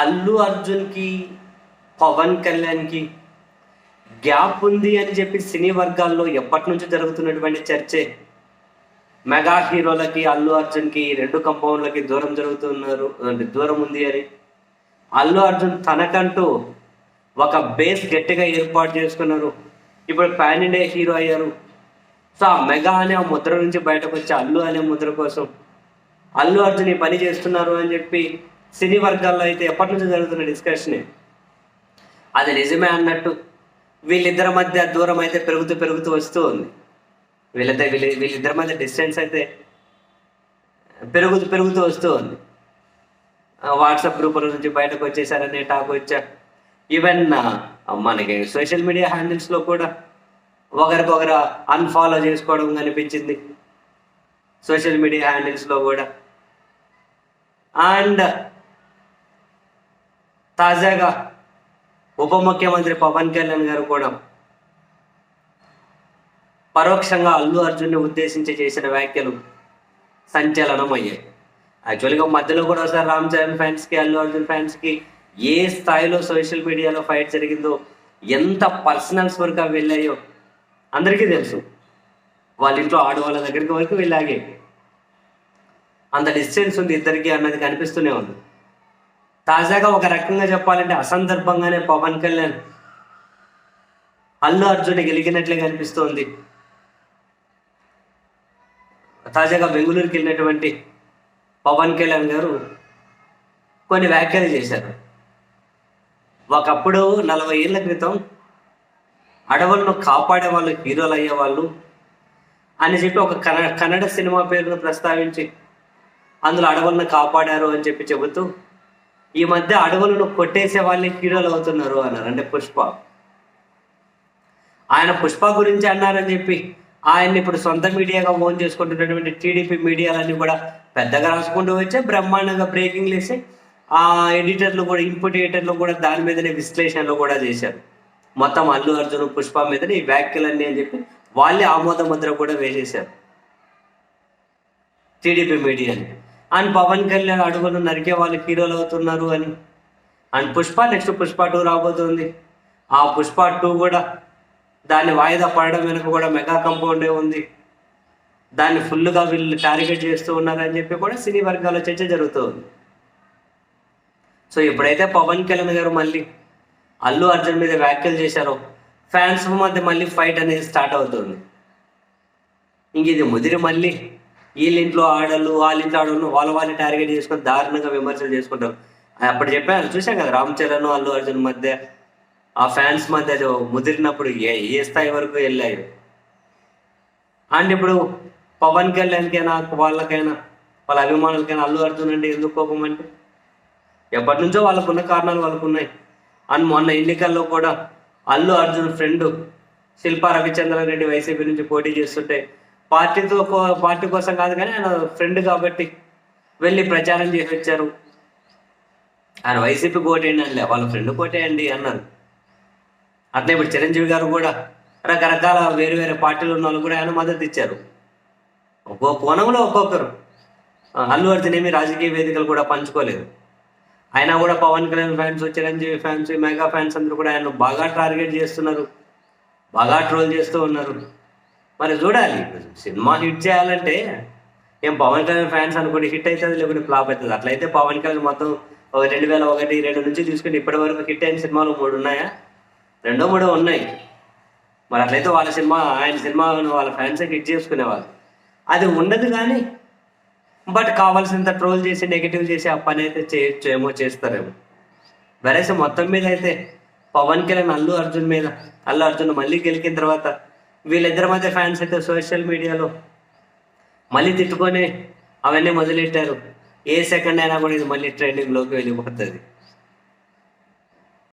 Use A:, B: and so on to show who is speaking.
A: అల్లు అర్జున్‌కి, పవన్ కళ్యాణ్‌కి గ్యాప్ ఉంది అని చెప్పి సినీ వర్గాల్లో ఎప్పటినుంచో జరుగుతున్నటువంటి చర్చే. మెగా హీరోలకి, అల్లు అర్జున్‌కి 2 కంపౌండ్‌లకి దూరం జరుగుతున్నారు. అంటే దూరం ఉంది అని. అల్లు అర్జున్ తనకంటూ ఒక బేస్ గట్టిగా ఏర్పాటు చేసుకున్నారు. ఇప్పుడు పాన్ ఇండియా హీరో అయ్యారు. సో, ఆ మెగా అనే ఆ ముద్ర నుంచి బయటకొచ్చి అల్లు అనే ముద్ర కోసం అల్లు అర్జున్ ఈ పని చేస్తున్నారు అని చెప్పి సినీ వర్గాల్లో అయితే ఎప్పటినుంచో జరుగుతున్న డిస్కషనే. అది నిజమే అన్నట్టు వీళ్ళిద్దరి మధ్య దూరం అయితే పెరుగుతూ పెరుగుతూ వస్తూ ఉంది. వీళ్ళిద్దరి మధ్య డిస్టెన్స్ అయితే పెరుగుతూ పెరుగుతూ వస్తూ ఉంది. వాట్సాప్ గ్రూపుల నుంచి బయటకు వచ్చేసారనే టాక్ వచ్చా. ఈవెన్ మనకి సోషల్ మీడియా హ్యాండిల్స్లో కూడా ఒకరికొకరు అన్ఫాలో చేసుకోవడం కనిపించింది సోషల్ మీడియా హ్యాండిల్స్లో కూడా. అండ్ తాజాగా ఉప ముఖ్యమంత్రి పవన్ కళ్యాణ్ గారు కూడా పరోక్షంగా అల్లు అర్జున్ని ఉద్దేశించి చేసిన వ్యాఖ్యలు సంచలనం అయ్యాయి. యాక్చువల్గా మధ్యలో కూడా ఒకసారి రామ్ చరణ్ ఫ్యాన్స్కి, అల్లు అర్జున్ ఫ్యాన్స్కి ఏ స్థాయిలో సోషల్ మీడియాలో ఫైట్ జరిగిందో, ఎంత పర్సనల్స్ వరకు అవి వెళ్ళాయో అందరికీ తెలుసు. వాళ్ళ ఇంట్లో ఆడవాళ్ళ దగ్గరికి వరకు వెళ్ళాగే. అంత డిస్టెన్స్ ఉంది ఇద్దరికి అన్నది కనిపిస్తూనే ఉంది. తాజాగా ఒక రకంగా చెప్పాలంటే అసందర్భంగానే పవన్ కళ్యాణ్ అల్లు అర్జున్ గెలిగినట్లే కనిపిస్తోంది. తాజాగా బెంగళూరుకి వెళ్ళినటువంటి పవన్ కళ్యాణ్ గారు కొన్ని వ్యాఖ్యలు చేశారు. ఒకప్పుడు 40 ఏళ్ల క్రితం అడవులను కాపాడే వాళ్ళు హీరోలు అయ్యేవాళ్ళు అని చెప్పి ఒక కన్నడ సినిమా పేరును ప్రస్తావించి అందులో అడవులను కాపాడారు అని చెప్పి చెబుతూ ఈ మధ్య అడవులను కొట్టేసే వాళ్ళే హీరోలు అవుతున్నారు అన్నారు. అంటే పుష్ప. ఆయన పుష్ప గురించి అన్నారని చెప్పి ఆయన్ని ఇప్పుడు సొంత మీడియాగా ఓన్ చేసుకుంటున్నటువంటి టీడీపీ మీడియాలన్నీ కూడా పెద్దగా రాసుకుంటూ వచ్చే బ్రహ్మాండంగా బ్రేకింగ్లు వేసి ఆ ఎడిటర్లు కూడా, ఇన్పుట్ ఎడిటర్లు కూడా దాని మీదనే విశ్లేషణలు కూడా చేశారు. మొత్తం అల్లు అర్జున్ పుష్ప మీదనే ఈ వ్యాఖ్యలన్నీ అని చెప్పి వాళ్ళే ఆమోద ముద్ర కూడా వేసేశారు టీడీపీ మీడియాని. అండ్ పవన్ కళ్యాణ్ అడుగులు నరికే వాళ్ళు హీరోలు అవుతున్నారు అని. అండ్ పుష్ప నెక్స్ట్ పుష్ప 2 రాబోతుంది. ఆ పుష్ప 2 కూడా దాన్ని వాయిదా పడడం వెనుక కూడా మెగా కంపౌండే ఉంది. దాన్ని ఫుల్గా వీళ్ళు టార్గెట్ చేస్తూ ఉన్నారని చెప్పి కూడా సినీ వర్గాల్లో చర్చ జరుగుతూ ఉంది. సో ఎప్పుడైతే పవన్ కళ్యాణ్ గారు మళ్ళీ అల్లు అర్జున్ మీద వ్యాఖ్యలు చేశారో ఫ్యాన్స్ మధ్య మళ్ళీ ఫైట్ అనేది స్టార్ట్ అవుతుంది. ఇంక ఇది ముదిరి మళ్ళీ వీళ్ళింట్లో ఆడళ్ళు, వాళ్ళింట్లో ఆడళ్ళు వాళ్ళని టార్గెట్ చేసుకొని దారుణంగా విమర్శలు చేసుకుంటారు. అప్పుడు చెప్పాను, చూసాం కదా రామ్ చరణ్, అల్లు అర్జున్ మధ్య ఆ ఫ్యాన్స్ మధ్య ముదిరినప్పుడు ఏ స్థాయి వరకు వెళ్ళాయి. అండ్ ఇప్పుడు పవన్ కళ్యాణ్కైనా వాళ్ళకైనా వాళ్ళ అభిమానులకైనా అల్లు అర్జున్ అంటే ఎందుకు కోపం అంటే ఎప్పటి నుంచో వాళ్ళకున్న కారణాలు వాళ్ళకు ఉన్నాయి. అండ్ మొన్న ఎన్నికల్లో కూడా అల్లు అర్జున్ ఫ్రెండ్ శిల్పా రవిచంద్రారెడ్డి వైసీపీ నుంచి పోటీ చేస్తుంటే పార్టీ కోసం కాదు కానీ ఆయన ఫ్రెండ్ కాబట్టి వెళ్ళి ప్రచారం చేసి వచ్చారు. ఆయన వైసీపీ కోటేయండి అనలే, వాళ్ళ ఫ్రెండ్ కోటేయండి అన్నారు. అట్లే ఇప్పుడు చిరంజీవి గారు కూడా రకరకాల వేరు వేరే పార్టీలు ఉన్న వాళ్ళు కూడా ఆయన మద్దతు ఇచ్చారు. ఒక్కో కోణంలో ఒక్కొక్కరు. అల్లు అర్జున్ ఏమి రాజకీయ వేదికలు కూడా పంచుకోలేదు. అయినా కూడా Pawan Kalyan fans, Chiranjeevi fans, mega fans అందరూ కూడా ఆయన బాగా టార్గెట్ చేస్తున్నారు, బాగా ట్రోల్ చేస్తూ ఉన్నారు. మరి చూడాలి, సినిమా హిట్ చేయాలంటే ఏం పవన్ కళ్యాణ్ ఫ్యాన్స్ అనుకోండి హిట్ అవుతుంది, లేకుంటే ఫ్లాప్ అవుతుంది. అట్లయితే పవన్ కళ్యాణ్ మొత్తం 2001, 2 నుంచి తీసుకుని ఇప్పటి వరకు హిట్ అయిన సినిమాలు 3 ఉన్నాయా? 2, 3 ఉన్నాయి. మరి అట్లయితే ఆయన సినిమా వాళ్ళ ఫ్యాన్స్ హిట్ చేసుకునేవాళ్ళు. అది ఉండదు కానీ బట్ కావాల్సినంత ట్రోల్ చేసి నెగిటివ్ చేసి ఆ పని అయితే చేయొచ్చు, ఏమో చేస్తారేమో. వెరసే మొత్తం మీద అయితే పవన్ కళ్యాణ్ అల్లు అర్జున్ మళ్ళీ గెలికిన తర్వాత వీళ్ళిద్దరి మధ్య ఫ్యాన్స్ అయితే సోషల్ మీడియాలో మళ్ళీ తిట్టుకొని అవన్నీ మొదలెట్టారు. ఏ సెకండ్ అయినా కూడా ఇది మళ్ళీ ట్రెండింగ్లోకి వెళ్ళిపోతుంది.